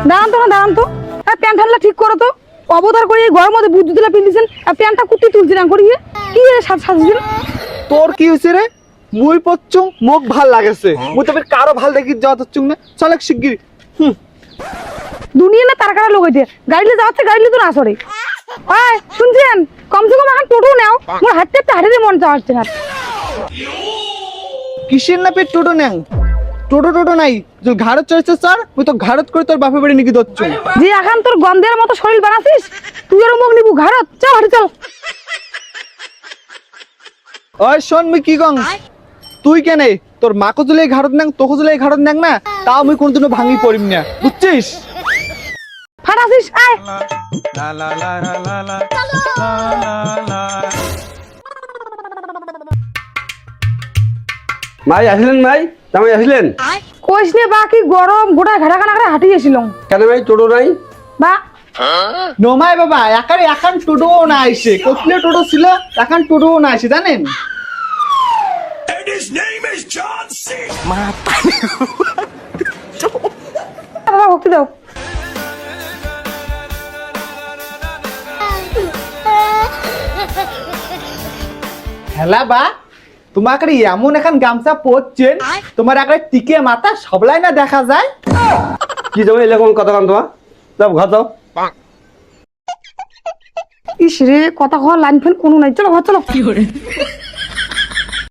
দাঁড়ান তো প্যান্ট ঠান্ডা ঠিক করো তো। অবতার করে এই ঘরের মধ্যে বুদ্ধি দিলা পিন্দিছেন আর প্যান্টটা কুটি তুলছি না করিয়ে কি সাজছেন। তোর কি হয়েছে রে? মুই পচ্ছুং মুখ ভাল লাগেছে, মুই তবে কারো ভাল দেখি যাওয়া হচ্ছুং না, চল এক শিগগির। দুনিয়া না তার কারা লোক হইতে গাড়িতে যাওয়াচ্ছে গাড়িতে তো না সরে। হয় শুনছেন, কমসে কম এখন টোটো নাও, মোর হাঁটতে হাঁটতে মন চাচ্ছে না। কিসের না পেট টোটো নেন? টোটো নাই, তুই ঘাড়ত চড়ছে স্যার, মুই তো ঘাড়ত করে তোর বাপের বাড়ি নিকি দচ্ছুং। যে এখন তোর গন্ধের মতো শরীর বানাছিস, তুই আর মুখ নিবু ঘাড়ত, চল হাঁটি চল। ওই শোন, মুই কি গং, তুই কেনে তোর মাকে জুলে ঘাড়ত নেং, তোকে জুলে ঘাড়ত নেং না, তাও মুই কোনদিনও ভাঙি পড়িম না, বুঝছিস? ফাটাছিস আয়। মাই আসলেন? মাই জামাই আসলেন? কইস নে বা কি গরম, গোটা ঘাটা কানা করে হাঁটি গেছিলাম কেন ভাই টোটো নাই? বা নমাই বাবা একারে এখন টোটোও না আইসে, কোথায় টোটো ছিল এখন টোটোও না আইসে জানেন? বাবা ভক্তি দাও। হেলা বা তোমাকে এমন এখন গামছা পরছেন, তোমার একটা টিকে মাথা সবলাই না দেখা যায়। কি জামাই এরকম কথা কান তোমার? যাও ঘর যাও। ইস রে, কথা কওয়ার লাইন ফেন কোনো নাই, চলো ঘর চলো।